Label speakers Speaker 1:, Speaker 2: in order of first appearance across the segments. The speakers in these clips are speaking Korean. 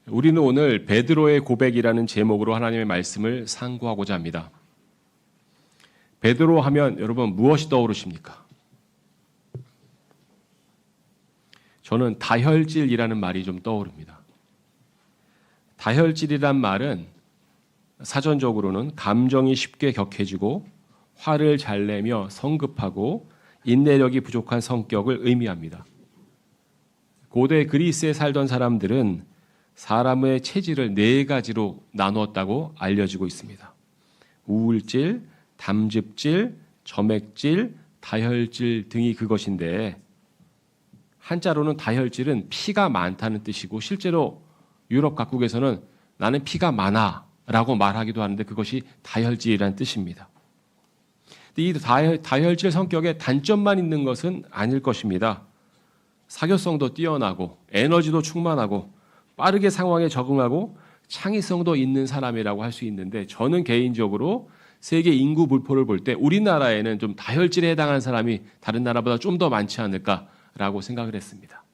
Speaker 1: 우리는 오늘 베드로의 고백이라는 제목으로 하나님의 말씀을 상고하고자 합니다. 베드로 하면 여러분 무엇이 떠오르십니까? 저는 다혈질이라는 말이 좀 떠오릅니다. 다혈질이란 말은 사전적으로는 감정이 쉽게 격해지고 화를 잘 내며 성급하고 인내력이 부족한 성격을 의미합니다. 고대 그리스에 살던 사람들은 사람의 체질을 4가지로 나누었다고 알려지고 있습니다. 우울질, 담즙질, 점액질, 다혈질 등이 그것인데 한자로는 다혈질은 피가 많다는 뜻이고 실제로 유럽 각국에서는 나는 피가 많아라고 말하기도 하는데 그것이 다혈질이라는 뜻입니다. 이 다혈질 성격에 단점만 있는 것은 아닐 것입니다. 사교성도 뛰어나고 에너지도 충만하고 빠르게 상황에 적응하고 창의성도 있는 사람이라고 할 수 있는데 저는 개인적으로 세계 인구 분포를 볼 때 우리나라에는 좀 다혈질에 해당하는 사람이 다른 나라보다 좀 더 많지 않을까라고 생각을 했습니다.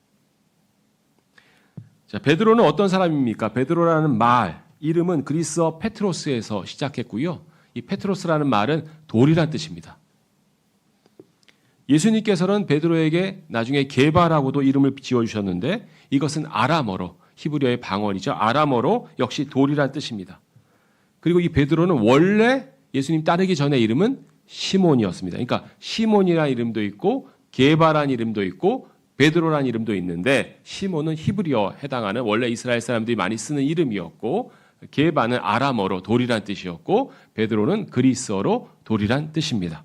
Speaker 1: 자, 베드로는 어떤 사람입니까? 베드로라는 말, 이름은 그리스어 페트로스에서 시작했고요. 이 페트로스라는 말은 돌이란 뜻입니다. 예수님께서는 베드로에게 나중에 게바라고도 이름을 지어주셨는데 이것은 아람어로, 히브리어의 방언이죠. 아람어로 역시 돌이란 뜻입니다. 그리고 이 베드로는 원래 예수님 따르기 전에 이름은 시몬이었습니다. 그러니까 시몬이라는 이름도 있고 게바라는 이름도 있고 베드로라는 이름도 있는데 시몬은 히브리어에 해당하는 원래 이스라엘 사람들이 많이 쓰는 이름이었고 게바는 아람어로 돌이란 뜻이었고 베드로는 그리스어로 돌이란 뜻입니다.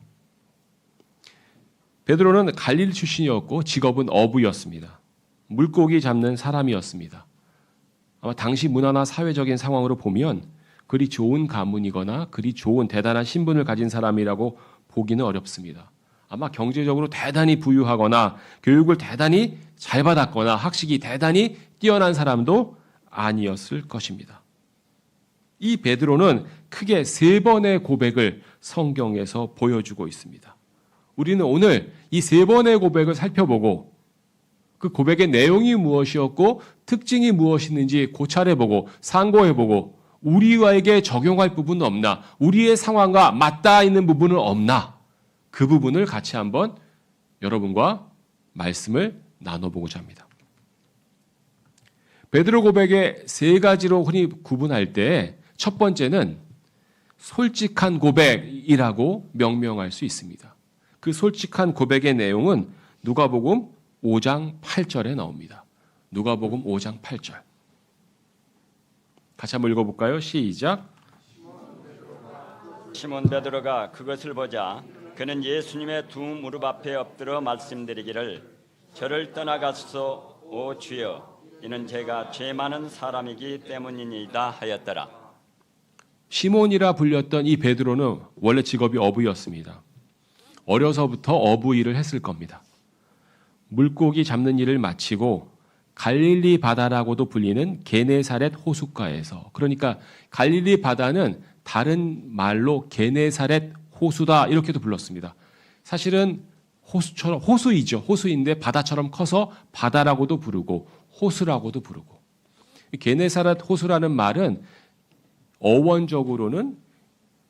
Speaker 1: 베드로는 갈릴리 출신이었고 직업은 어부였습니다. 물고기 잡는 사람이었습니다. 아마 당시 문화나 사회적인 상황으로 보면 그리 좋은 가문이거나 그리 좋은 대단한 신분을 가진 사람이라고 보기는 어렵습니다. 아마 경제적으로 대단히 부유하거나 교육을 대단히 잘 받았거나 학식이 대단히 뛰어난 사람도 아니었을 것입니다. 이 베드로는 크게 3번의 고백을 성경에서 보여주고 있습니다. 우리는 오늘 이 3번의 고백을 살펴보고 그 고백의 내용이 무엇이었고 특징이 무엇이었는지 고찰해보고 상고해보고 우리에게 적용할 부분은 없나, 우리의 상황과 맞닿아 있는 부분은 없나, 그 부분을 같이 한번 여러분과 말씀을 나눠보고자 합니다. 베드로 고백의 3가지로 흔히 구분할 때 첫 번째는 솔직한 고백이라고 명명할 수 있습니다. 그 솔직한 고백의 내용은 누가복음 5장 8절에 나옵니다. 누가복음 5장 8절. 같이 한번 읽어볼까요? 시작.
Speaker 2: 시몬 베드로가 그것을 보자 그는 예수님의 두 무릎 앞에 엎드려 말씀드리기를 저를 떠나가소서 오 주여 이는 제가 죄 많은 사람이기 때문이니이다 하였더라.
Speaker 1: 시몬이라 불렸던 이 베드로는 원래 직업이 어부였습니다. 어려서부터 어부 일을 했을 겁니다. 물고기 잡는 일을 마치고 갈릴리 바다라고도 불리는 게네사렛 호숫가에서, 그러니까 갈릴리 바다는 다른 말로 게네사렛 호수다 이렇게도 불렀습니다. 사실은 호수처럼, 호수이죠. 호수인데 바다처럼 커서 바다라고도 부르고 호수라고도 부르고, 게네사렛 호수라는 말은 어원적으로는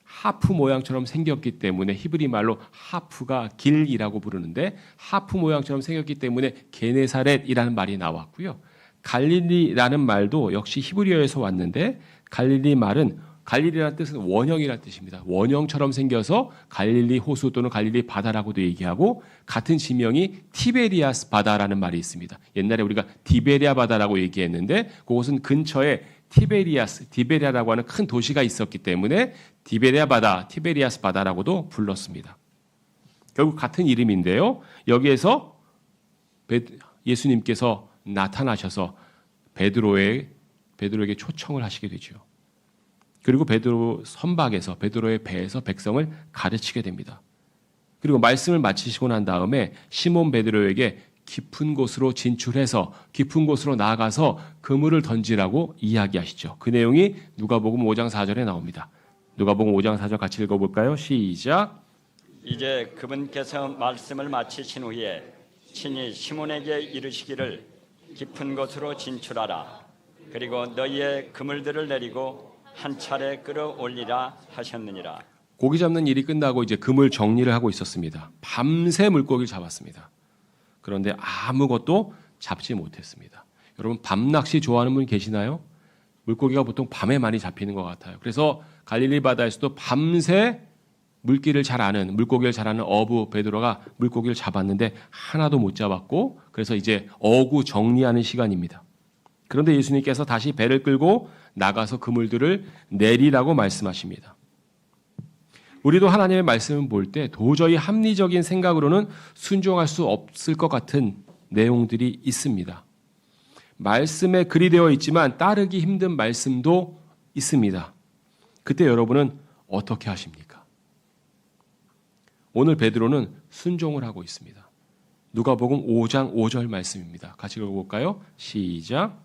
Speaker 1: 하프 모양처럼 생겼기 때문에 히브리 말로 하프가 길이라고 부르는데 하프 모양처럼 생겼기 때문에 게네사렛이라는 말이 나왔고요. 갈릴리라는 말도 역시 히브리어에서 왔는데 갈릴리 말은 갈릴리라는 뜻은 원형이라는 뜻입니다. 원형처럼 생겨서 갈릴리 호수 또는 갈릴리 바다라고도 얘기하고 같은 지명이 티베리아스 바다라는 말이 있습니다. 옛날에 우리가 디베리아 바다라고 얘기했는데 그곳은 근처에 티베리아라고 하는 큰 도시가 있었기 때문에 디베리아 바다, 티베리아스 바다라고도 불렀습니다. 결국 같은 이름인데요. 여기에서 예수님께서 나타나셔서 베드로에게 초청을 하시게 되죠. 그리고 베드로 선박에서 베드로의 배에서 백성을 가르치게 됩니다. 그리고 말씀을 마치시고 난 다음에 시몬 베드로에게 깊은 곳으로 진출해서 깊은 곳으로 나아가서 그물을 던지라고 이야기하시죠. 그 내용이 누가복음 5장 4절에 나옵니다. 누가복음 5장 4절 같이 읽어볼까요? 시작.
Speaker 2: 이제 그분께서 말씀을 마치신 후에 친히 시몬에게 이르시기를 깊은 곳으로 진출하라. 그리고 너희의 그물들을 내리고 한 차례 끌어올리라 하셨느니라.
Speaker 1: 고기 잡는 일이 끝나고 이제 그물 정리를 하고 있었습니다. 밤새 물고기를 잡았습니다. 그런데 아무것도 잡지 못했습니다. 여러분 밤 낚시 좋아하는 분 계시나요? 물고기가 보통 밤에 많이 잡히는 것 같아요. 그래서 갈릴리 바다에서도 밤새 물고기를 잘 아는 어부 베드로가 물고기를 잡았는데 하나도 못 잡았고, 그래서 이제 어구 정리하는 시간입니다. 그런데 예수님께서 다시 배를 끌고 나가서 그물들을 내리라고 말씀하십니다. 우리도 하나님의 말씀을 볼 때 도저히 합리적인 생각으로는 순종할 수 없을 것 같은 내용들이 있습니다. 말씀에 글이 되어 있지만 따르기 힘든 말씀도 있습니다. 그때 여러분은 어떻게 하십니까? 오늘 베드로는 순종을 하고 있습니다. 누가복음 5장 5절 말씀입니다. 같이 읽어볼까요? 시작.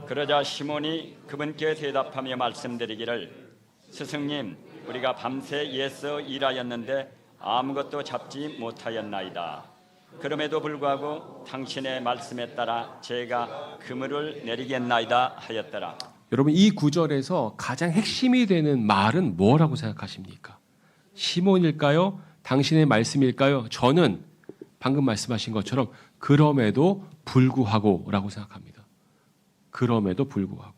Speaker 2: 그러자 시몬이 그분께 대답하며 말씀드리기를 스승님, 우리가 밤새 애써 일하였는데 아무것도 잡지 못하였나이다. 그럼에도 불구하고 당신의 말씀에 따라 제가 그물을 내리겠나이다 하였더라.
Speaker 1: 여러분 이 구절에서 가장 핵심이 되는 말은 뭐라고 생각하십니까? 시몬일까요? 당신의 말씀일까요? 저는 방금 말씀하신 것처럼 그럼에도 불구하고 라고 생각합니다. 그럼에도 불구하고.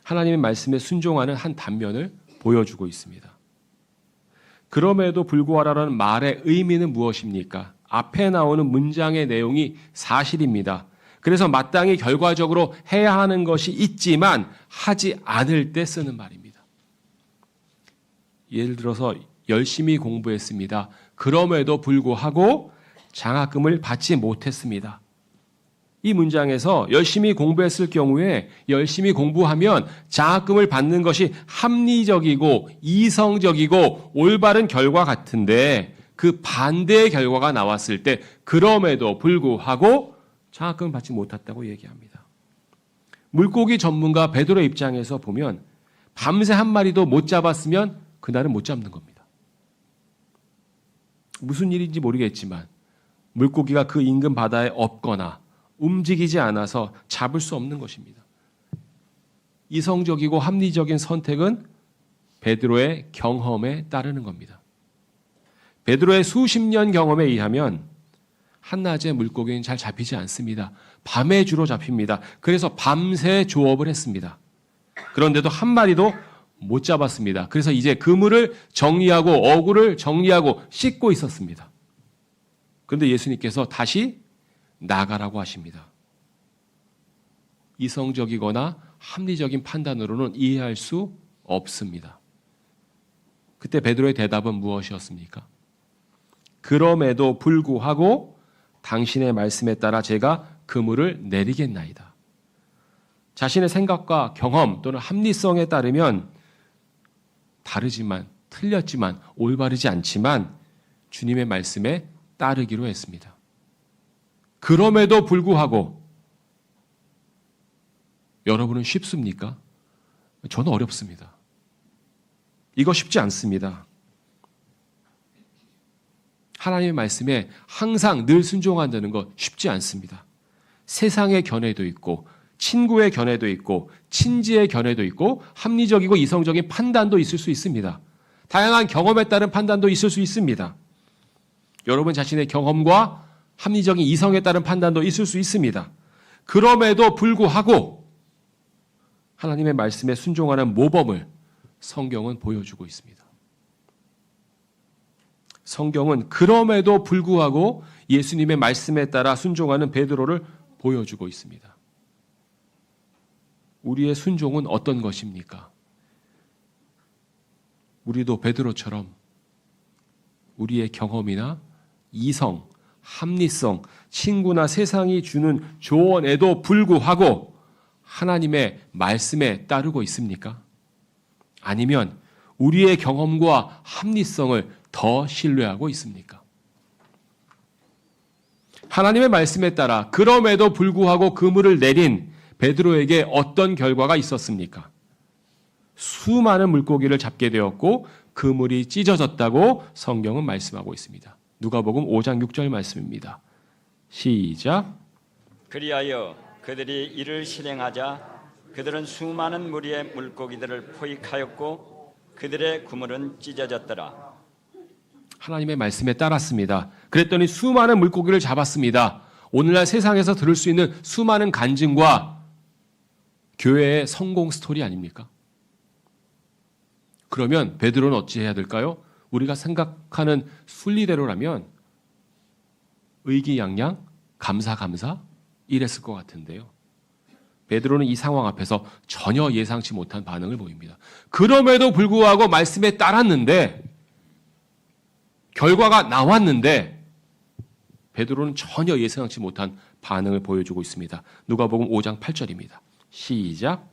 Speaker 1: 하나님의 말씀에 순종하는 한 단면을 보여주고 있습니다. 그럼에도 불구하라는 말의 의미는 무엇입니까? 앞에 나오는 문장의 내용이 사실입니다. 그래서 마땅히 결과적으로 해야 하는 것이 있지만 하지 않을 때 쓰는 말입니다. 예를 들어서 열심히 공부했습니다. 그럼에도 불구하고 장학금을 받지 못했습니다. 이 문장에서 열심히 공부했을 경우에 열심히 공부하면 장학금을 받는 것이 합리적이고 이성적이고 올바른 결과 같은데 그 반대의 결과가 나왔을 때 그럼에도 불구하고 장학금을 받지 못했다고 얘기합니다. 물고기 전문가 베드로 입장에서 보면 밤새 한 마리도 못 잡았으면 그날은 못 잡는 겁니다. 무슨 일인지 모르겠지만 물고기가 그 인근 바다에 없거나 움직이지 않아서 잡을 수 없는 것입니다. 이성적이고 합리적인 선택은 베드로의 경험에 따르는 겁니다. 베드로의 수십 년 경험에 의하면 한낮에 물고기는 잘 잡히지 않습니다. 밤에 주로 잡힙니다. 그래서 밤새 조업을 했습니다. 그런데도 한 마리도 못 잡았습니다. 그래서 이제 그물을 정리하고 어구를 정리하고 씻고 있었습니다. 그런데 예수님께서 다시 나가라고 하십니다. 이성적이거나 합리적인 판단으로는 이해할 수 없습니다. 그때 베드로의 대답은 무엇이었습니까? 그럼에도 불구하고 당신의 말씀에 따라 제가 그물을 내리겠나이다. 자신의 생각과 경험 또는 합리성에 따르면 다르지만 틀렸지만 올바르지 않지만 주님의 말씀에 따르기로 했습니다. 그럼에도 불구하고 여러분은 쉽습니까? 저는 어렵습니다. 이거 쉽지 않습니다. 하나님의 말씀에 항상 늘 순종한다는 것 쉽지 않습니다. 세상의 견해도 있고 친구의 견해도 있고 친지의 견해도 있고 합리적이고 이성적인 판단도 있을 수 있습니다. 다양한 경험에 따른 판단도 있을 수 있습니다. 여러분 자신의 경험과 합리적인 이성에 따른 판단도 있을 수 있습니다. 그럼에도 불구하고 하나님의 말씀에 순종하는 모범을 성경은 보여주고 있습니다. 성경은 그럼에도 불구하고 예수님의 말씀에 따라 순종하는 베드로를 보여주고 있습니다. 우리의 순종은 어떤 것입니까? 우리도 베드로처럼 우리의 경험이나 이성, 합리성, 친구나 세상이 주는 조언에도 불구하고 하나님의 말씀에 따르고 있습니까? 아니면 우리의 경험과 합리성을 더 신뢰하고 있습니까? 하나님의 말씀에 따라 그럼에도 불구하고 그물을 내린 베드로에게 어떤 결과가 있었습니까? 수많은 물고기를 잡게 되었고 그물이 찢어졌다고 성경은 말씀하고 있습니다. 누가복음 5장 6절 말씀입니다. 시작.
Speaker 2: 그리하여 그들이 이를 실행하자 그들은 수많은 무리의 물고기들을 포획하였고 그들의 그물은 찢어졌더라.
Speaker 1: 하나님의 말씀에 따랐습니다. 그랬더니 수많은 물고기를 잡았습니다. 오늘날 세상에서 들을 수 있는 수많은 간증과 교회의 성공 스토리 아닙니까? 그러면 베드로는 어찌해야 될까요? 우리가 생각하는 순리대로라면 의기양양, 감사 이랬을 것 같은데요. 베드로는 이 상황 앞에서 전혀 예상치 못한 반응을 보입니다. 그럼에도 불구하고 말씀에 따랐는데 결과가 나왔는데 베드로는 전혀 예상치 못한 반응을 보여주고 있습니다. 누가복음 5장 8절입니다. 시작.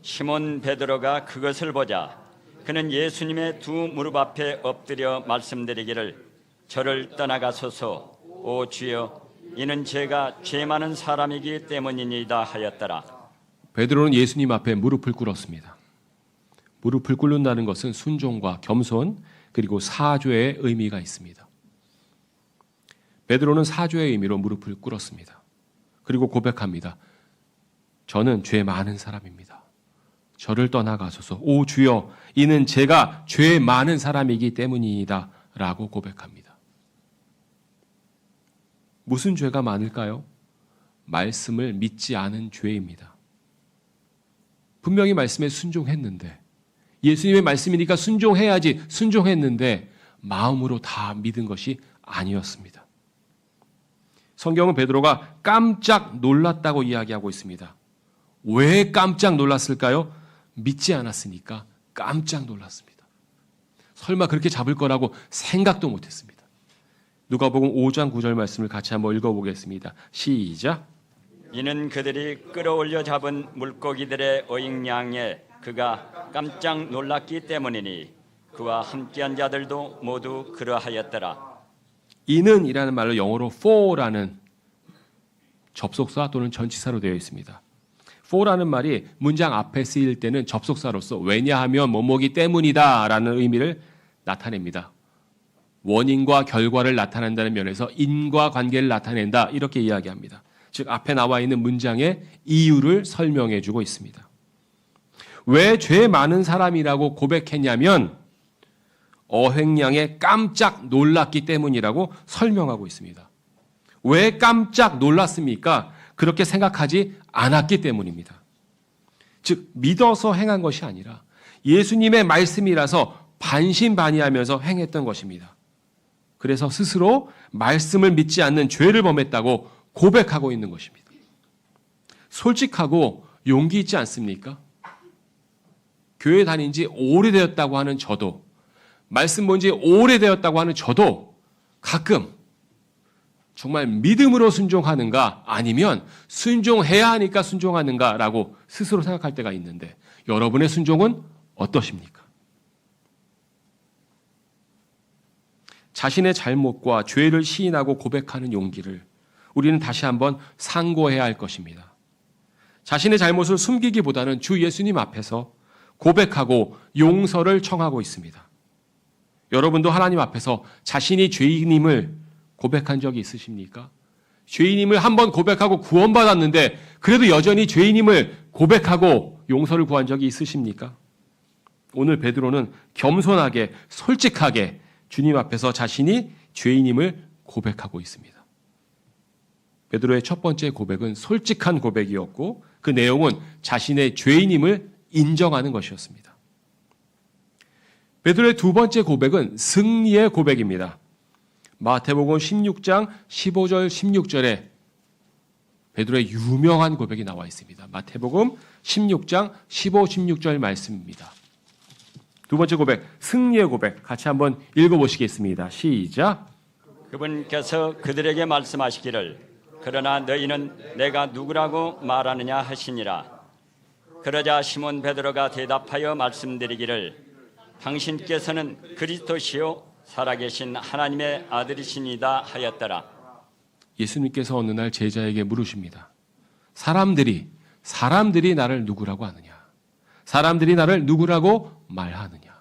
Speaker 2: 시몬 베드로가 그것을 보자 그는 예수님의 두 무릎 앞에 엎드려 말씀드리기를 저를 떠나가소서 오 주여 이는 제가 죄 많은 사람이기 때문이니이다 하였더라.
Speaker 1: 베드로는 예수님 앞에 무릎을 꿇었습니다. 무릎을 꿇는다는 것은 순종과 겸손 그리고 사죄의 의미가 있습니다. 베드로는 사죄의 의미로 무릎을 꿇었습니다. 그리고 고백합니다. 저는 죄 많은 사람입니다. 저를 떠나가소서. 오 주여, 이는 제가 죄 많은 사람이기 때문이다 라고 고백합니다. 무슨 죄가 많을까요? 말씀을 믿지 않은 죄입니다. 분명히 말씀에 순종했는데 예수님의 말씀이니까 순종해야지 순종했는데 마음으로 다 믿은 것이 아니었습니다. 성경은 베드로가 깜짝 놀랐다고 이야기하고 있습니다. 왜 깜짝 놀랐을까요? 믿지 않았으니까 깜짝 놀랐습니다. 설마 그렇게 잡을 거라고 생각도 못했습니다. 누가복음 5장 9절 말씀을 같이 한번 읽어보겠습니다. 시작.
Speaker 2: 이는 그들이 끌어올려 잡은 물고기들의 어익량에 그가 깜짝 놀랐기 때문이니 그와 함께한 자들도 모두 그러하였더라.
Speaker 1: 이는 이라는 말로 영어로 for라는 접속사 또는 전치사로 되어 있습니다. for라는 말이 문장 앞에 쓰일 때는 접속사로서 왜냐하면 뭐뭐기 때문이다 라는 의미를 나타냅니다. 원인과 결과를 나타낸다는 면에서 인과관계를 나타낸다 이렇게 이야기합니다. 즉 앞에 나와 있는 문장의 이유를 설명해 주고 있습니다. 왜 죄 많은 사람이라고 고백했냐면 어획량에 깜짝 놀랐기 때문이라고 설명하고 있습니다. 왜 깜짝 놀랐습니까? 그렇게 생각하지 않았기 때문입니다. 즉 믿어서 행한 것이 아니라 예수님의 말씀이라서 반신반의하면서 행했던 것입니다. 그래서 스스로 말씀을 믿지 않는 죄를 범했다고 고백하고 있는 것입니다. 솔직하고 용기 있지 않습니까? 교회 다닌 지 오래되었다고 하는 저도, 말씀 본 지 오래되었다고 하는 저도 가끔 정말 믿음으로 순종하는가 아니면 순종해야 하니까 순종하는가라고 스스로 생각할 때가 있는데 여러분의 순종은 어떠십니까? 자신의 잘못과 죄를 시인하고 고백하는 용기를 우리는 다시 한번 상고해야 할 것입니다. 자신의 잘못을 숨기기보다는 주 예수님 앞에서 고백하고 용서를 청하고 있습니다. 여러분도 하나님 앞에서 자신이 죄인임을 고백한 적이 있으십니까? 죄인임을 한번 고백하고 구원받았는데 그래도 여전히 죄인임을 고백하고 용서를 구한 적이 있으십니까? 오늘 베드로는 겸손하게 솔직하게 주님 앞에서 자신이 죄인임을 고백하고 있습니다. 베드로의 첫 번째 고백은 솔직한 고백이었고 그 내용은 자신의 죄인임을 인정하는 것이었습니다. 베드로의 두 번째 고백은 승리의 고백입니다. 마태복음 16장 15절 16절에 베드로의 유명한 고백이 나와 있습니다. 마태복음 16장 15, 16절 말씀입니다. 두 번째 고백, 승리의 고백 같이 한번 읽어보시겠습니다. 시작.
Speaker 2: 그분께서 그들에게 말씀하시기를 그러나 너희는 내가 누구라고 말하느냐 하시니라. 그러자 시몬 베드로가 대답하여 말씀드리기를 당신께서는 그리스도시요 살아계신 하나님의 아들이시니다 하였더라.
Speaker 1: 예수님께서 어느 날 제자에게 물으십니다. 사람들이 나를 누구라고 하느냐? 사람들이 나를 누구라고 말하느냐?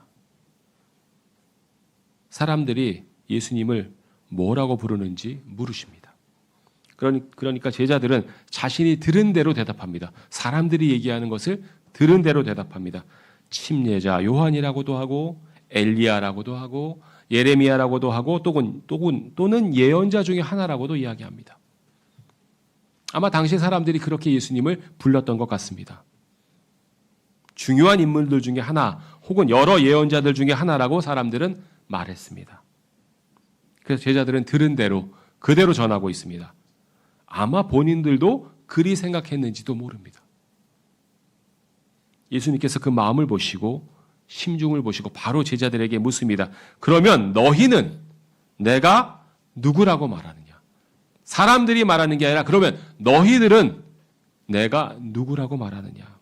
Speaker 1: 사람들이 예수님을 뭐라고 부르는지 물으십니다. 그러니까 제자들은 자신이 들은 대로 대답합니다. 사람들이 얘기하는 것을 들은 대로 대답합니다. 침례자 요한이라고도 하고 엘리야라고도 하고 예레미야라고도 하고 또는 예언자 중에 하나라고도 이야기합니다. 아마 당시 사람들이 그렇게 예수님을 불렀던 것 같습니다. 중요한 인물들 중에 하나 혹은 여러 예언자들 중에 하나라고 사람들은 말했습니다. 그래서 제자들은 들은 대로 그대로 전하고 있습니다. 아마 본인들도 그리 생각했는지도 모릅니다. 예수님께서 그 마음을 보시고 심중을 보시고 바로 제자들에게 묻습니다. 그러면 너희는 내가 누구라고 말하느냐? 사람들이 말하는 게 아니라 그러면 너희들은 내가 누구라고 말하느냐?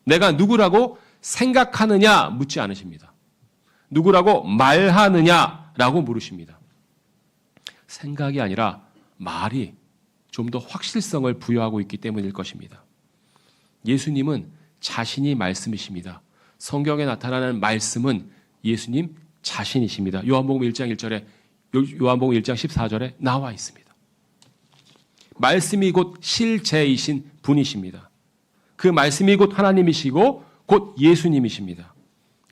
Speaker 1: 내가 누구라고 생각하느냐? 묻지 않으십니다. 누구라고 말하느냐라고 물으십니다. 생각이 아니라 말이 좀 더 확실성을 부여하고 있기 때문일 것입니다. 예수님은 자신이 말씀이십니다. 성경에 나타나는 말씀은 예수님 자신이십니다. 요한복음 1장 1절에 요한복음 1장 14절에 나와 있습니다. 말씀이 곧 실제이신 분이십니다. 그 말씀이 곧 하나님이시고 곧 예수님이십니다.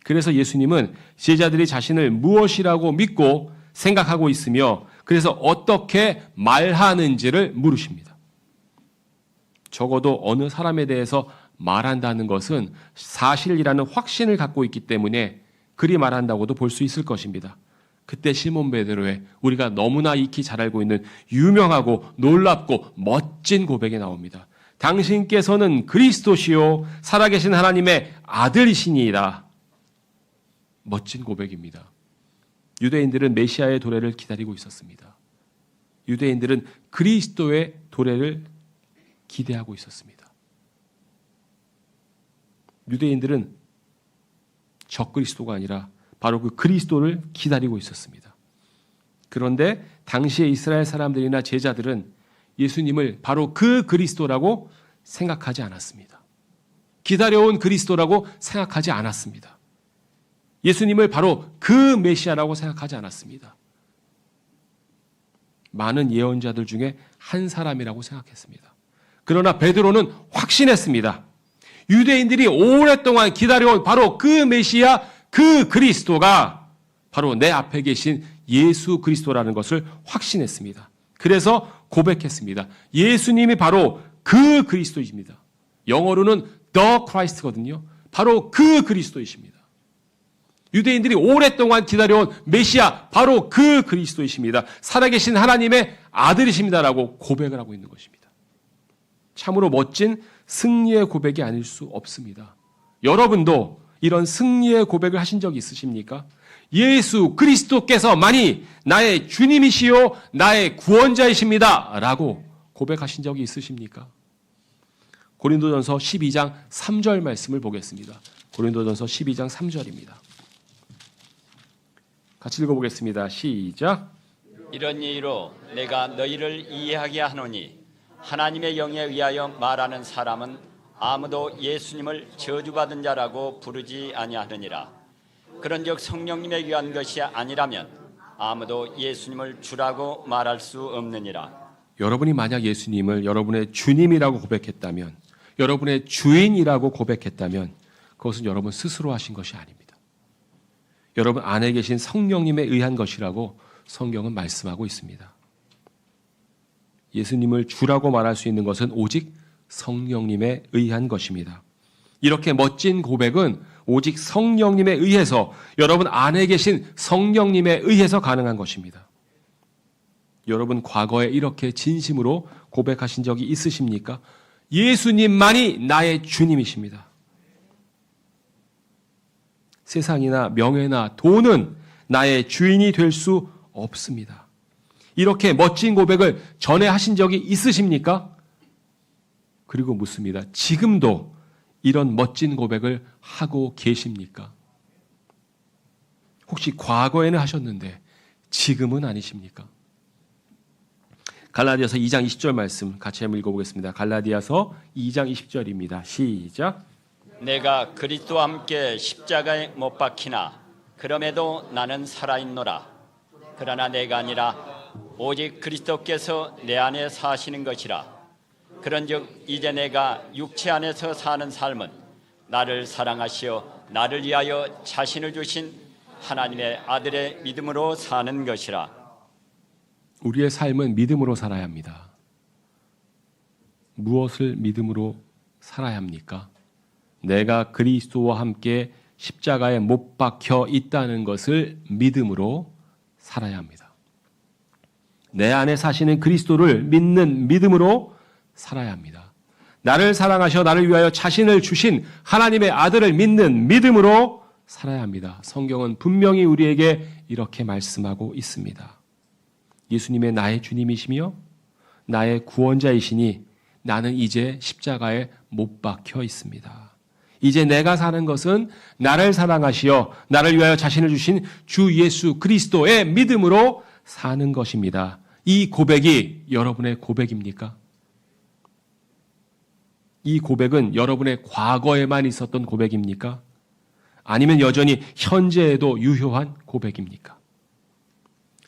Speaker 1: 그래서 예수님은 제자들이 자신을 무엇이라고 믿고 생각하고 있으며 그래서 어떻게 말하는지를 물으십니다. 적어도 어느 사람에 대해서 말한다는 것은 사실이라는 확신을 갖고 있기 때문에 그리 말한다고도 볼 수 있을 것입니다. 그때 시몬 베드로의 우리가 너무나 익히 잘 알고 있는 유명하고 놀랍고 멋진 고백이 나옵니다. 당신께서는 그리스도시요 살아계신 하나님의 아들이시니이다. 멋진 고백입니다. 유대인들은 메시아의 도래를 기다리고 있었습니다. 유대인들은 그리스도의 도래를 기대하고 있었습니다. 유대인들은 적그리스도가 아니라 바로 그 그리스도를 기다리고 있었습니다. 그런데 당시의 이스라엘 사람들이나 제자들은 예수님을 바로 그 그리스도라고 생각하지 않았습니다. 기다려온 그리스도라고 생각하지 않았습니다. 예수님을 바로 그 메시아라고 생각하지 않았습니다. 많은 예언자들 중에 한 사람이라고 생각했습니다. 그러나 베드로는 확신했습니다. 유대인들이 오랫동안 기다려온 바로 그 메시아, 그 그리스도가 바로 내 앞에 계신 예수 그리스도라는 것을 확신했습니다. 그래서 고백했습니다. 예수님이 바로 그 그리스도이십니다. 영어로는 The Christ거든요. 바로 그 그리스도이십니다. 유대인들이 오랫동안 기다려온 메시아, 바로 그 그리스도이십니다. 살아계신 하나님의 아들이십니다라고 고백을 하고 있는 것입니다. 참으로 멋진 승리의 고백이 아닐 수 없습니다. 여러분도 이런 승리의 고백을 하신 적이 있으십니까? 예수 그리스도께서만이 나의 주님이시요 나의 구원자이십니다 라고 고백하신 적이 있으십니까? 고린도전서 12장 3절 말씀을 보겠습니다. 고린도전서 12장 3절입니다. 같이 읽어보겠습니다. 시작.
Speaker 2: 이런 이유로 내가 너희를 이해하게 하노니 하나님의 영에 의하여 말하는 사람은 아무도 예수님을 저주받은 자라고 부르지 아니하느니라. 그런즉 성령님에 의한 것이 아니라면 아무도 예수님을 주라고 말할 수 없느니라.
Speaker 1: 여러분이 만약 예수님을 여러분의 주님이라고 고백했다면, 여러분의 주인이라고 고백했다면 그것은 여러분 스스로 하신 것이 아닙니다. 여러분 안에 계신 성령님에 의한 것이라고 성경은 말씀하고 있습니다. 예수님을 주라고 말할 수 있는 것은 오직 성령님에 의한 것입니다. 이렇게 멋진 고백은 오직 성령님에 의해서, 여러분 안에 계신 성령님에 의해서 가능한 것입니다. 여러분 과거에 이렇게 진심으로 고백하신 적이 있으십니까? 예수님만이 나의 주님이십니다. 세상이나 명예나 돈은 나의 주인이 될 수 없습니다. 이렇게 멋진 고백을 전에 하신 적이 있으십니까? 그리고 묻습니다. 지금도 이런 멋진 고백을 하고 계십니까? 혹시 과거에는 하셨는데 지금은 아니십니까? 갈라디아서 2장 20절 말씀 같이 한번 읽어보겠습니다. 갈라디아서 2장 20절입니다. 시작.
Speaker 2: 내가 그리스도와 함께 십자가에 못 박히나 그럼에도 나는 살아있노라. 그러나 내가 아니라 오직 그리스도께서 내 안에 사시는 것이라. 그런즉 이제 내가 육체 안에서 사는 삶은 나를 사랑하시어 나를 위하여 자신을 주신 하나님의 아들의 믿음으로 사는 것이라.
Speaker 1: 우리의 삶은 믿음으로 살아야 합니다. 무엇을 믿음으로 살아야 합니까? 내가 그리스도와 함께 십자가에 못 박혀 있다는 것을 믿음으로 살아야 합니다. 내 안에 사시는 그리스도를 믿는 믿음으로 살아야 합니다. 나를 사랑하셔 나를 위하여 자신을 주신 하나님의 아들을 믿는 믿음으로 살아야 합니다. 성경은 분명히 우리에게 이렇게 말씀하고 있습니다. 예수님의 나의 주님이시며 나의 구원자이시니 나는 이제 십자가에 못 박혀 있습니다. 이제 내가 사는 것은 나를 사랑하시어 나를 위하여 자신을 주신 주 예수 그리스도의 믿음으로 사는 것입니다. 이 고백이 여러분의 고백입니까? 이 고백은 여러분의 과거에만 있었던 고백입니까? 아니면 여전히 현재에도 유효한 고백입니까?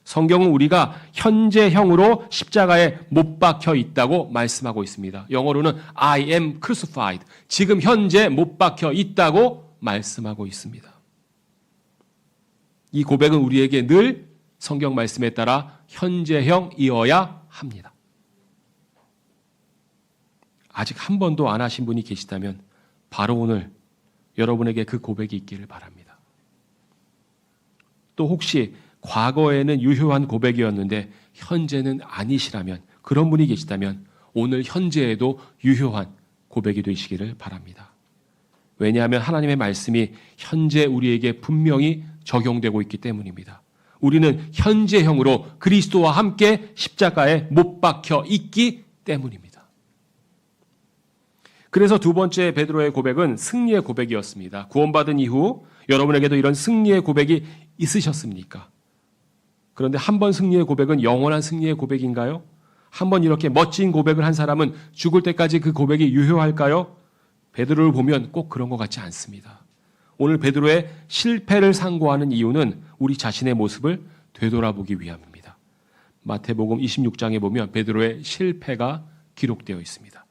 Speaker 1: 성경은 우리가 현재형으로 십자가에 못 박혀 있다고 말씀하고 있습니다. 영어로는 I am crucified. 지금 현재 못 박혀 있다고 말씀하고 있습니다. 이 고백은 우리에게 늘 성경 말씀에 따라 현재형이어야 합니다. 아직 한 번도 안 하신 분이 계시다면 바로 오늘 여러분에게 그 고백이 있기를 바랍니다. 또 혹시 과거에는 유효한 고백이었는데 현재는 아니시라면, 그런 분이 계시다면 오늘 현재에도 유효한 고백이 되시기를 바랍니다. 왜냐하면 하나님의 말씀이 현재 우리에게 분명히 적용되고 있기 때문입니다. 우리는 현재형으로 그리스도와 함께 십자가에 못 박혀 있기 때문입니다. 그래서 두 번째 베드로의 고백은 승리의 고백이었습니다. 구원받은 이후 여러분에게도 이런 승리의 고백이 있으셨습니까? 그런데 한 번 승리의 고백은 영원한 승리의 고백인가요? 한 번 이렇게 멋진 고백을 한 사람은 죽을 때까지 그 고백이 유효할까요? 베드로를 보면 꼭 그런 것 같지 않습니다. 오늘 베드로의 실패를 상고하는 이유는 우리 자신의 모습을 되돌아보기 위함입니다. 마태복음 26장에 보면 베드로의 실패가 기록되어 있습니다.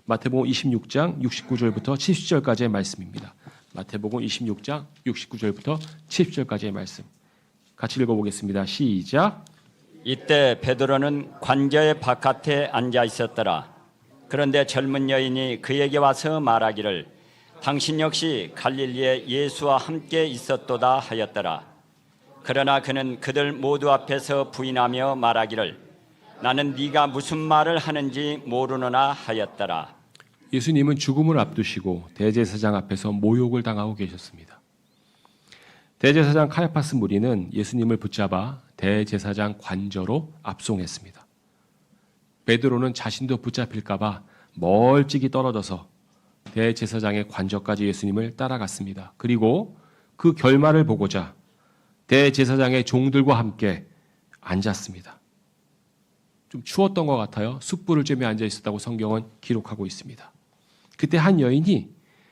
Speaker 1: 마태복음 26장 69절부터 70절까지의 말씀입니다. 마태복음 26장 69절부터 70절까지의 말씀. 같이 읽어보겠습니다. 시작.
Speaker 2: 이때 베드로는 관저의 바깥에 앉아 있었더라. 그런데 젊은 여인이 그에게 와서 말하기를 당신 역시 갈릴리에 예수와 함께 있었도다 하였더라. 그러나 그는 그들 모두 앞에서 부인하며 말하기를 나는 네가 무슨 말을 하는지 모르노라 하였더라.
Speaker 1: 예수님은 죽음을 앞두시고 대제사장 앞에서 모욕을 당하고 계셨습니다. 대제사장 카야파스 무리는 예수님을 붙잡아 대제사장 관저로 압송했습니다. 베드로는 자신도 붙잡힐까 봐 멀찍이 떨어져서 대제사장의 관저까지 예수님을 따라갔습니다. 그리고 그 결말을 보고자 대제사장의 종들과 함께 앉았습니다. 좀 추웠던 것 같아요. 숯불을 쬐며 앉아 있었다고 성경은 기록하고 있습니다. 그때 한 여인이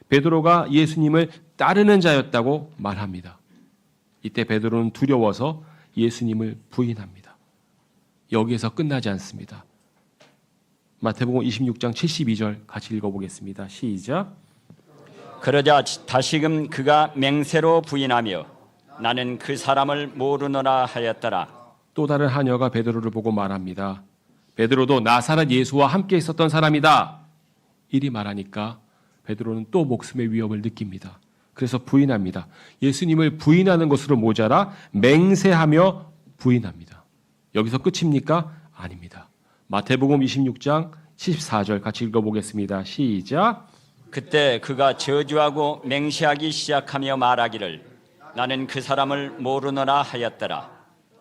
Speaker 1: 베드로가 예수님을 따르는 자였다고 말합니다. 이때 베드로는 두려워서 예수님을 부인합니다. 여기에서 끝나지 않습니다. 마태복음 26장 72절 같이 읽어보겠습니다. 시작.
Speaker 2: 그러자 다시금 그가 맹세로 부인하며 나는 그 사람을 모르노라 하였더라.
Speaker 1: 또 다른 하녀가 베드로를 보고 말합니다. 베드로도 나사렛 예수와 함께 있었던 사람이다. 이리 말하니까 베드로는 또 목숨의 위협을 느낍니다. 그래서 부인합니다. 예수님을 부인하는 것으로 모자라 맹세하며 부인합니다. 여기서 끝입니까? 아닙니다. 마태복음 26장 74절 같이 읽어보겠습니다. 시작.
Speaker 2: 그때 그가 저주하고 맹세하기 시작하며 말하기를 나는 그 사람을 모르노라 하였더라.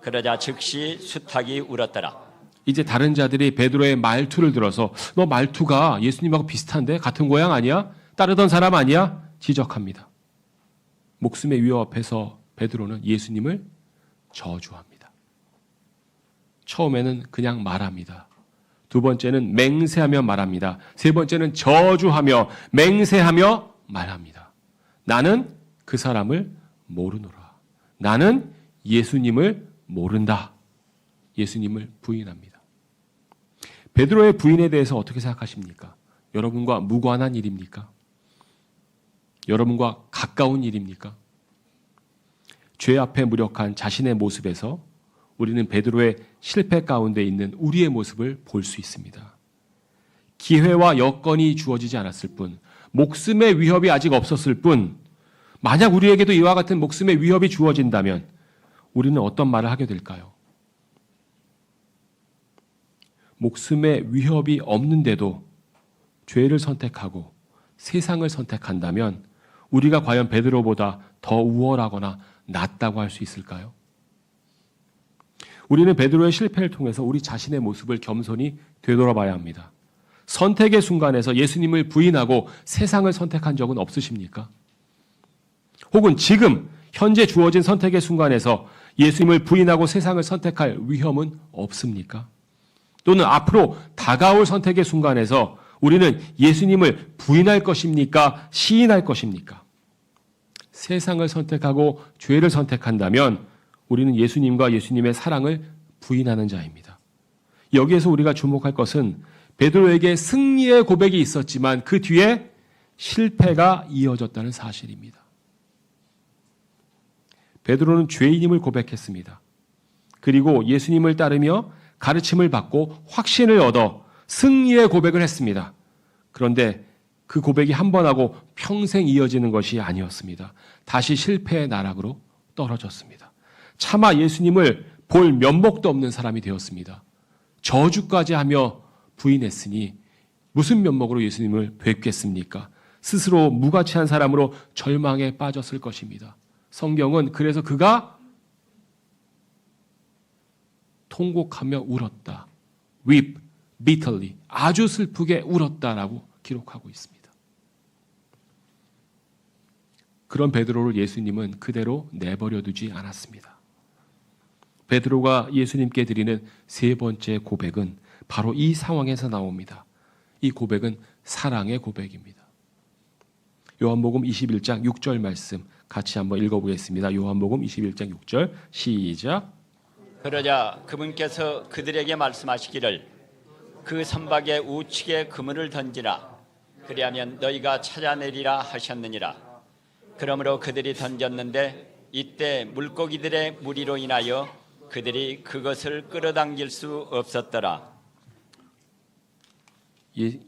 Speaker 2: 그러자 즉시 수탉이 울었더라.
Speaker 1: 이제 다른 자들이 베드로의 말투를 들어서 너 말투가 예수님하고 비슷한데 같은 고향 아니야? 따르던 사람 아니야? 지적합니다. 목숨의 위협 앞에서 베드로는 예수님을 저주합니다. 처음에는 그냥 말합니다. 두 번째는 맹세하며 말합니다. 세 번째는 저주하며 맹세하며 말합니다. 나는 그 사람을 모르노라. 나는 예수님을 모른다. 예수님을 부인합니다. 베드로의 부인에 대해서 어떻게 생각하십니까? 여러분과 무관한 일입니까? 여러분과 가까운 일입니까? 죄 앞에 무력한 자신의 모습에서 우리는 베드로의 실패 가운데 있는 우리의 모습을 볼 수 있습니다. 기회와 여건이 주어지지 않았을 뿐, 목숨의 위협이 아직 없었을 뿐, 만약 우리에게도 이와 같은 목숨의 위협이 주어진다면 우리는 어떤 말을 하게 될까요? 목숨의 위협이 없는데도 죄를 선택하고 세상을 선택한다면 우리가 과연 베드로보다 더 우월하거나 낫다고 할 수 있을까요? 우리는 베드로의 실패를 통해서 우리 자신의 모습을 겸손히 되돌아봐야 합니다. 선택의 순간에서 예수님을 부인하고 세상을 선택한 적은 없으십니까? 혹은 지금 현재 주어진 선택의 순간에서 예수님을 부인하고 세상을 선택할 위험은 없습니까? 또는 앞으로 다가올 선택의 순간에서 우리는 예수님을 부인할 것입니까? 시인할 것입니까? 세상을 선택하고 죄를 선택한다면 우리는 예수님과 예수님의 사랑을 부인하는 자입니다. 여기에서 우리가 주목할 것은 베드로에게 승리의 고백이 있었지만 그 뒤에 실패가 이어졌다는 사실입니다. 베드로는 죄인임을 고백했습니다. 그리고 예수님을 따르며 가르침을 받고 확신을 얻어 승리의 고백을 했습니다. 그런데 그 고백이 한 번 하고 평생 이어지는 것이 아니었습니다. 다시 실패의 나락으로 떨어졌습니다. 차마 예수님을 볼 면목도 없는 사람이 되었습니다. 저주까지 하며 부인했으니 무슨 면목으로 예수님을 뵙겠습니까? 스스로 무가치한 사람으로 절망에 빠졌을 것입니다. 성경은 그래서 그가 통곡하며 울었다. weep bitterly. 아주 슬프게 울었다라고 기록하고 있습니다. 그런 베드로를 예수님은 그대로 내버려 두지 않았습니다. 베드로가 예수님께 드리는 세 번째 고백은 바로 이 상황에서 나옵니다. 이 고백은 사랑의 고백입니다. 요한복음 21장 6절 말씀 같이 한번 읽어보겠습니다. 요한복음 21장 6절 시작.
Speaker 2: 그러자 그분께서 그들에게 말씀하시기를 그 선박에 우측에 그물을 던지라. 그리하면 너희가 찾아내리라 하셨느니라. 그러므로 그들이 던졌는데 이때 물고기들의 무리로 인하여 그들이 그것을 끌어당길 수 없었더라.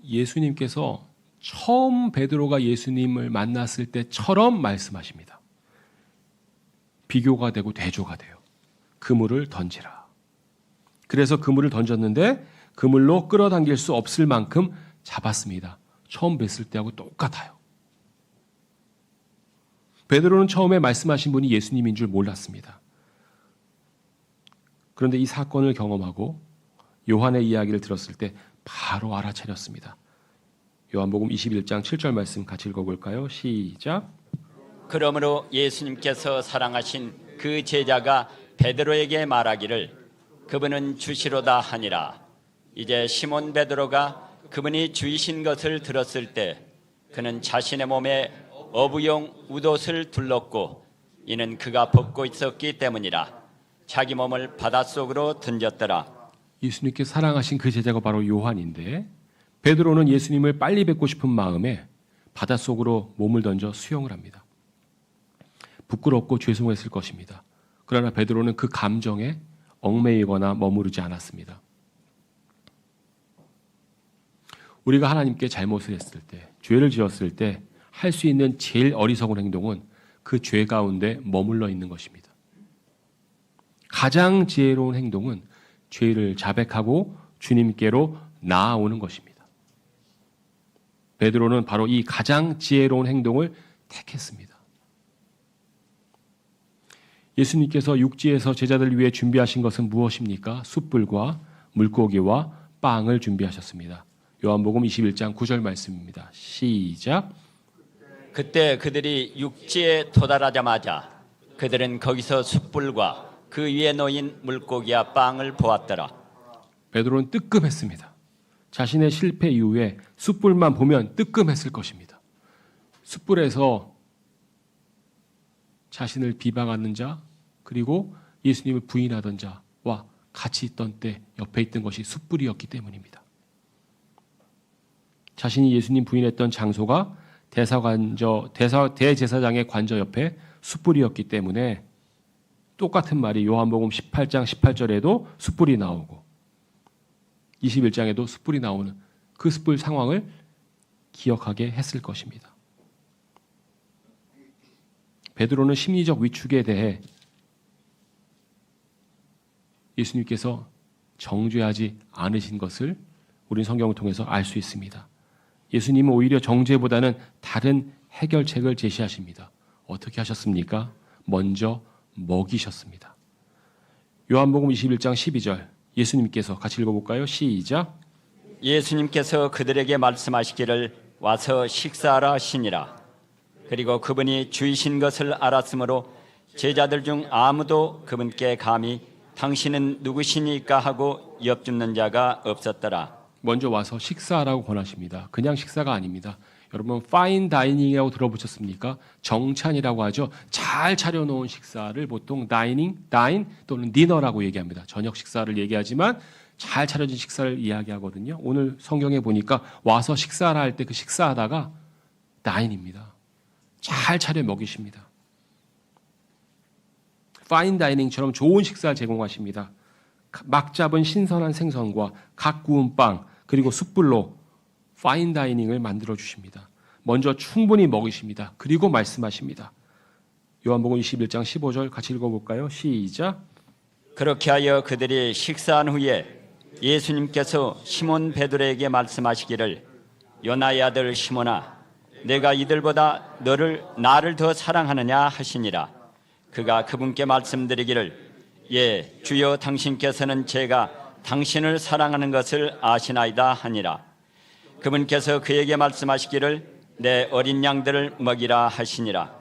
Speaker 1: 예수님께서 처음 베드로가 예수님을 만났을 때처럼 말씀하십니다. 비교가 되고 대조가 돼요. 그물을 던지라. 그래서 그물을 던졌는데 그물로 끌어당길 수 없을 만큼 잡았습니다. 처음 뵀을 때하고 똑같아요. 베드로는 처음에 말씀하신 분이 예수님인 줄 몰랐습니다. 그런데 이 사건을 경험하고 요한의 이야기를 들었을 때 바로 알아차렸습니다. 요한복음 21장 7절 말씀 같이 읽어볼까요? 시작.
Speaker 2: 그러므로 예수님께서 사랑하신 그 제자가 베드로에게 말하기를 그분은 주시로다 하니라. 이제 시몬 베드로가 그분이 주이신 것을 들었을 때 그는 자신의 몸에 어부용 웃옷을 둘렀고 이는 그가 벗고 있었기 때문이라. 자기 몸을 바닷속으로 던졌더라.
Speaker 1: 예수님께 사랑하신 그 제자가 바로 요한인데 베드로는 예수님을 빨리 뵙고 싶은 마음에 바닷속으로 몸을 던져 수영을 합니다. 부끄럽고 죄송했을 것입니다. 그러나 베드로는 그 감정에 얽매이거나 머무르지 않았습니다. 우리가 하나님께 잘못을 했을 때, 죄를 지었을 때 할 수 있는 제일 어리석은 행동은 그 죄 가운데 머물러 있는 것입니다. 가장 지혜로운 행동은 죄를 자백하고 주님께로 나아오는 것입니다. 베드로는 바로 이 가장 지혜로운 행동을 택했습니다. 예수님께서 육지에서 제자들을 위해 준비하신 것은 무엇입니까? 숯불과 물고기와 빵을 준비하셨습니다. 요한복음 21장 9절 말씀입니다. 시작.
Speaker 2: 그때 그들이 육지에 도달하자마자 그들은 거기서 숯불과 그 위에 놓인 물고기와 빵을 보았더라.
Speaker 1: 베드로는 뜨끔했습니다. 자신의 실패 이후에 숯불만 보면 뜨끔했을 것입니다. 숯불에서 자신을 비방하는 자 그리고 예수님을 부인하던 자와 같이 있던 때 옆에 있던 것이 숯불이었기 때문입니다. 자신이 예수님 부인했던 장소가 대제사장의 관저 옆에 숯불이었기 때문에 똑같은 말이 요한복음 18장 18절에도 숯불이 나오고 21장에도 숯불이 나오는 그 숯불 상황을 기억하게 했을 것입니다. 베드로는 심리적 위축에 대해 예수님께서 정죄하지 않으신 것을 우린 성경을 통해서 알 수 있습니다. 예수님은 오히려 정죄보다는 다른 해결책을 제시하십니다. 어떻게 하셨습니까? 먼저 먹이셨습니다. 요한복음 21장 12절 예수님께서 같이 읽어볼까요? 시작.
Speaker 2: 예수님께서 그들에게 말씀하시기를 와서 식사하라 하시니라. 그리고 그분이 주이신 것을 알았으므로 제자들 중 아무도 그분께 감히 당신은 누구시니까 하고 엿줍는 자가 없었더라.
Speaker 1: 먼저 와서 식사하라고 권하십니다. 그냥 식사가 아닙니다. 여러분 파인 다이닝이라고 들어보셨습니까? 정찬이라고 하죠. 잘 차려놓은 식사를 보통 다인 또는 디너라고 얘기합니다. 저녁 식사를 얘기하지만 잘 차려진 식사를 이야기하거든요. 오늘 성경에 보니까 와서 식사를 할 때 그 식사하다가 다인입니다. 잘 차려 먹이십니다. 파인 다이닝처럼 좋은 식사를 제공하십니다. 막 잡은 신선한 생선과 각 구운 빵 그리고 숯불로 파인 다이닝을 만들어 주십니다. 먼저 충분히 먹이십니다. 그리고 말씀하십니다. 요한복음 21장 15절 같이 읽어볼까요? 시작.
Speaker 2: 그렇게 하여 그들이 식사한 후에 예수님께서 시몬 베드로에게 말씀하시기를 요나의 아들 시몬아 내가 이들보다 나를 더 사랑하느냐 하시니라. 그가 그분께 말씀드리기를 예 주여 당신께서는 제가 당신을 사랑하는 것을 아시나이다 하니라. 그분께서 그에게 말씀하시기를 내 어린 양들을 먹이라 하시니라.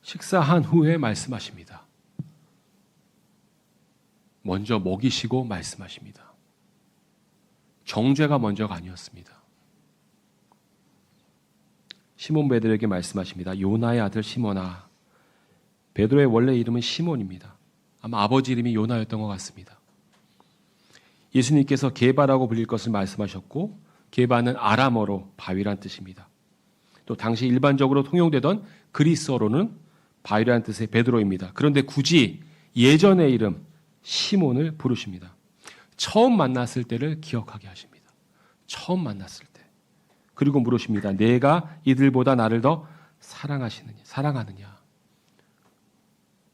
Speaker 1: 식사한 후에 말씀하십니다. 먼저 먹이시고 말씀하십니다. 정죄가 먼저가 아니었습니다. 시몬 베드로에게 말씀하십니다. 요나의 아들 시몬아. 베드로의 원래 이름은 시몬입니다. 아마 아버지 이름이 요나였던 것 같습니다. 예수님께서 게바라고 불릴 것을 말씀하셨고 게바는 아람어로 바위란 뜻입니다. 또 당시 일반적으로 통용되던 그리스어로는 바위란 뜻의 베드로입니다. 그런데 굳이 예전의 이름 시몬을 부르십니다. 처음 만났을 때를 기억하게 하십니다. 처음 만났을 때. 그리고 물으십니다. 내가 이들보다 나를 더 사랑하느냐?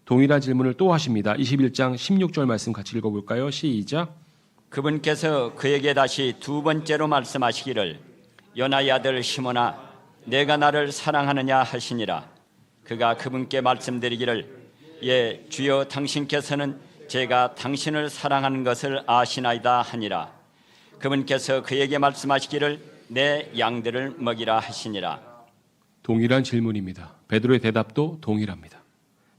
Speaker 1: 동일한 질문을 또 하십니다. 21장 16절 말씀 같이 읽어볼까요? 시작.
Speaker 2: 그분께서 그에게 다시 두 번째로 말씀하시기를 요나의 아들 시몬아 내가 나를 사랑하느냐 하시니라. 그가 그분께 말씀드리기를 예 주여 당신께서는 제가 당신을 사랑하는 것을 아시나이다 하니라. 그분께서 그에게 말씀하시기를 내 양들을 먹이라 하시니라.
Speaker 1: 동일한 질문입니다. 베드로의 대답도 동일합니다.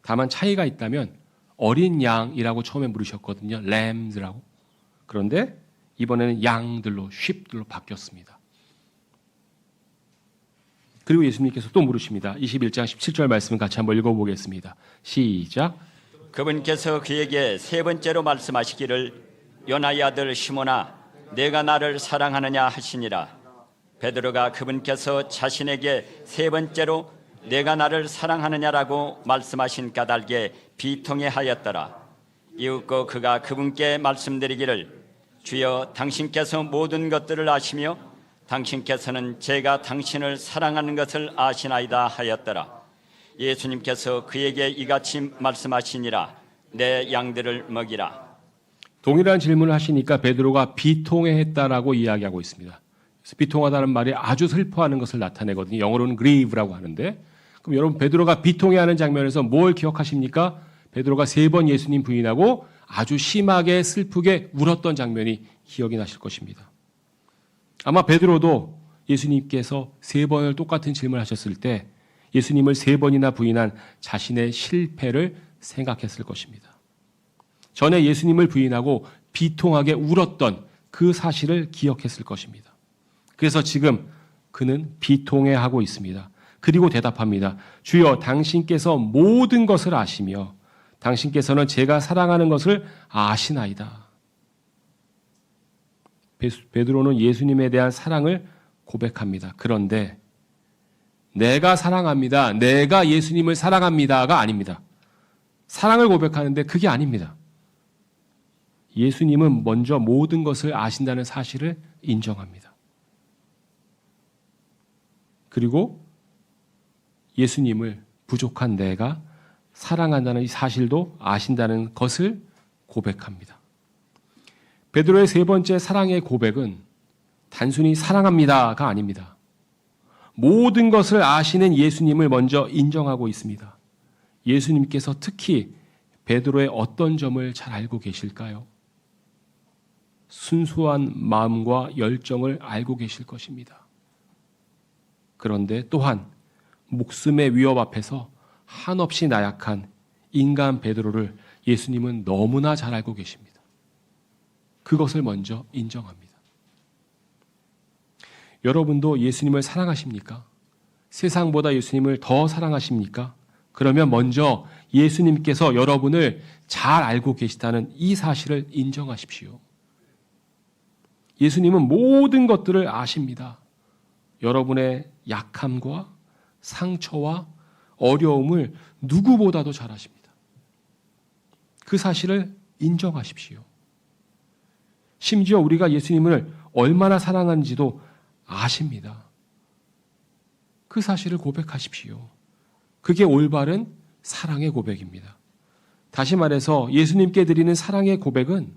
Speaker 1: 다만 차이가 있다면 어린 양이라고 처음에 물으셨거든요. lambs라고. 그런데 이번에는 양들로 sheep들로 바뀌었습니다. 그리고 예수님께서 또 물으십니다. 21장 17절 말씀을 같이 한번 읽어보겠습니다. 시작.
Speaker 2: 그분께서 그에게 세 번째로 말씀하시기를 요나의 아들 시몬아 내가 나를 사랑하느냐 하시니라. 베드로가 그분께서 자신에게 세 번째로 내가 나를 사랑하느냐라고 말씀하신 까닭에 비통해하였더라. 이윽고 그가 그분께 말씀드리기를 주여 당신께서 모든 것들을 아시며 당신께서는 제가 당신을 사랑하는 것을 아시나이다 하였더라. 예수님께서 그에게 이같이 말씀하시니라. 내 양들을 먹이라.
Speaker 1: 동일한 질문을 하시니까 베드로가 비통해했다라고 이야기하고 있습니다. 그래서 비통하다는 말이 아주 슬퍼하는 것을 나타내거든요. 영어로는 grieve라고 하는데 그럼 여러분 베드로가 비통해하는 장면에서 뭘 기억하십니까? 베드로가 3번 예수님 부인하고 아주 심하게 슬프게 울었던 장면이 기억이 나실 것입니다. 아마 베드로도 예수님께서 3번을 똑같은 질문을 하셨을 때 예수님을 3번이나 부인한 자신의 실패를 생각했을 것입니다. 전에 예수님을 부인하고 비통하게 울었던 그 사실을 기억했을 것입니다. 그래서 지금 그는 비통해하고 있습니다. 그리고 대답합니다. 주여 당신께서 모든 것을 아시며 당신께서는 제가 사랑하는 것을 아시나이다. 베드로는 예수님에 대한 사랑을 고백합니다. 그런데 내가 사랑합니다. 내가 예수님을 사랑합니다가 아닙니다. 사랑을 고백하는데 그게 아닙니다. 예수님은 먼저 모든 것을 아신다는 사실을 인정합니다. 그리고 예수님을 부족한 내가 사랑한다는 이 사실도 아신다는 것을 고백합니다. 베드로의 세 번째 사랑의 고백은 단순히 사랑합니다가 아닙니다. 모든 것을 아시는 예수님을 먼저 인정하고 있습니다. 예수님께서 특히 베드로의 어떤 점을 잘 알고 계실까요? 순수한 마음과 열정을 알고 계실 것입니다. 그런데 또한 목숨의 위협 앞에서 한없이 나약한 인간 베드로를 예수님은 너무나 잘 알고 계십니다. 그것을 먼저 인정합니다. 여러분도 예수님을 사랑하십니까? 세상보다 예수님을 더 사랑하십니까? 그러면 먼저 예수님께서 여러분을 잘 알고 계시다는 이 사실을 인정하십시오. 예수님은 모든 것들을 아십니다. 여러분의 약함과 상처와 어려움을 누구보다도 잘 아십니다. 그 사실을 인정하십시오. 심지어 우리가 예수님을 얼마나 사랑하는지도 아십니다. 그 사실을 고백하십시오. 그게 올바른 사랑의 고백입니다. 다시 말해서 예수님께 드리는 사랑의 고백은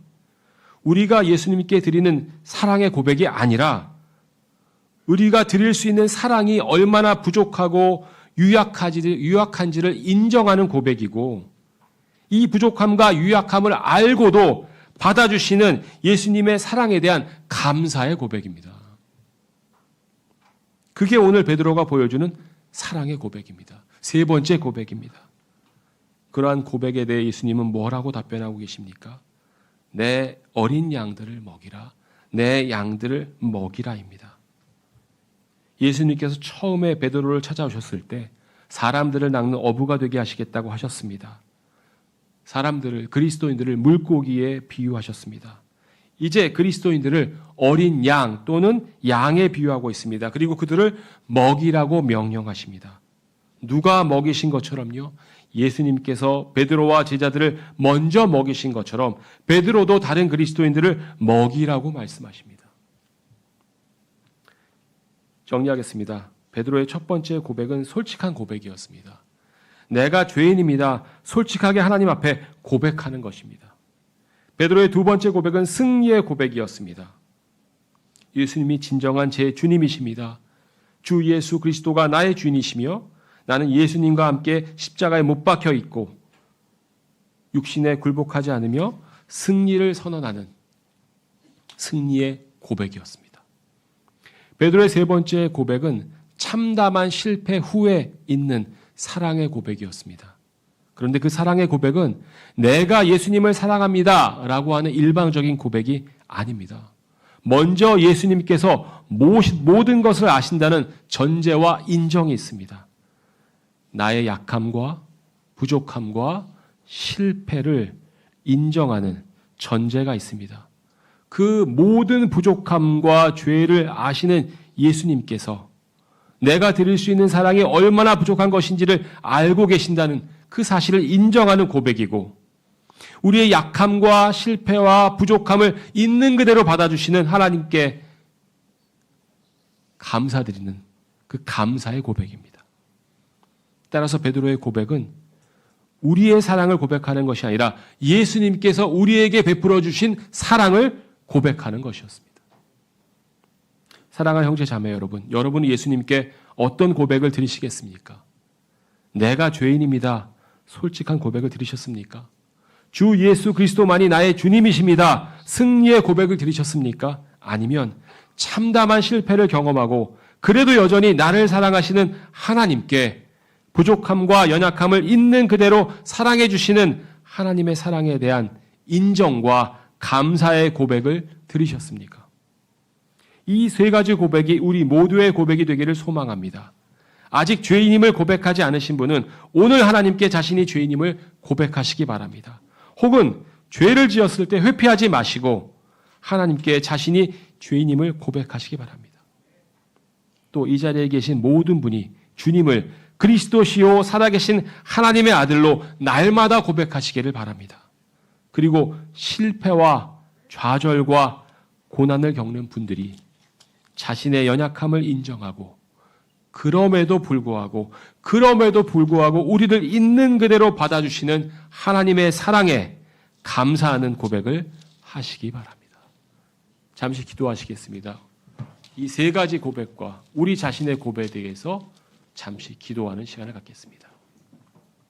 Speaker 1: 우리가 예수님께 드리는 사랑의 고백이 아니라 우리가 드릴 수 있는 사랑이 얼마나 부족하고 유약한지를 인정하는 고백이고, 이 부족함과 유약함을 알고도 받아주시는 예수님의 사랑에 대한 감사의 고백입니다. 그게 오늘 베드로가 보여주는 사랑의 고백입니다. 세 번째 고백입니다. 그러한 고백에 대해 예수님은 뭐라고 답변하고 계십니까? 내 어린 양들을 먹이라, 내 양들을 먹이라입니다. 예수님께서 처음에 베드로를 찾아오셨을 때 사람들을 낚는 어부가 되게 하시겠다고 하셨습니다. 사람들을, 그리스도인들을 물고기에 비유하셨습니다. 이제 그리스도인들을 어린 양 또는 양에 비유하고 있습니다. 그리고 그들을 먹이라고 명령하십니다. 누가 먹이신 것처럼요, 예수님께서 베드로와 제자들을 먼저 먹이신 것처럼 베드로도 다른 그리스도인들을 먹이라고 말씀하십니다. 정리하겠습니다. 베드로의 첫 번째 고백은 솔직한 고백이었습니다. 내가 죄인입니다. 솔직하게 하나님 앞에 고백하는 것입니다. 베드로의 두 번째 고백은 승리의 고백이었습니다. 예수님이 진정한 제 주님이십니다. 주 예수 그리스도가 나의 주인이시며 나는 예수님과 함께 십자가에 못 박혀 있고 육신에 굴복하지 않으며 승리를 선언하는 승리의 고백이었습니다. 베드로의 세 번째 고백은 참담한 실패 후에 있는 사랑의 고백이었습니다. 그런데 그 사랑의 고백은 내가 예수님을 사랑합니다 라고 하는 일방적인 고백이 아닙니다. 먼저 예수님께서 모든 것을 아신다는 전제와 인정이 있습니다. 나의 약함과 부족함과 실패를 인정하는 전제가 있습니다. 그 모든 부족함과 죄를 아시는 예수님께서 내가 드릴 수 있는 사랑이 얼마나 부족한 것인지를 알고 계신다는 그 사실을 인정하는 고백이고, 우리의 약함과 실패와 부족함을 있는 그대로 받아주시는 하나님께 감사드리는 그 감사의 고백입니다. 따라서 베드로의 고백은 우리의 사랑을 고백하는 것이 아니라 예수님께서 우리에게 베풀어 주신 사랑을 고백하는 것이었습니다. 사랑하는 형제 자매 여러분, 여러분은 예수님께 어떤 고백을 드리시겠습니까? 내가 죄인입니다. 솔직한 고백을 드리셨습니까? 주 예수 그리스도만이 나의 주님이십니다. 승리의 고백을 드리셨습니까? 아니면 참담한 실패를 경험하고 그래도 여전히 나를 사랑하시는 하나님께 부족함과 연약함을 있는 그대로 사랑해 주시는 하나님의 사랑에 대한 인정과 감사의 고백을 드리셨습니까? 이 세 가지 고백이 우리 모두의 고백이 되기를 소망합니다. 아직 죄인임을 고백하지 않으신 분은 오늘 하나님께 자신이 죄인임을 고백하시기 바랍니다. 혹은 죄를 지었을 때 회피하지 마시고 하나님께 자신이 죄인임을 고백하시기 바랍니다. 또 이 자리에 계신 모든 분이 주님을 그리스도시요 살아계신 하나님의 아들로 날마다 고백하시기를 바랍니다. 그리고 실패와 좌절과 고난을 겪는 분들이 자신의 연약함을 인정하고 그럼에도 불구하고 우리를 있는 그대로 받아주시는 하나님의 사랑에 감사하는 고백을 하시기 바랍니다. 잠시 기도하시겠습니다. 이 세 가지 고백과 우리 자신의 고백에 대해서 잠시 기도하는 시간을 갖겠습니다.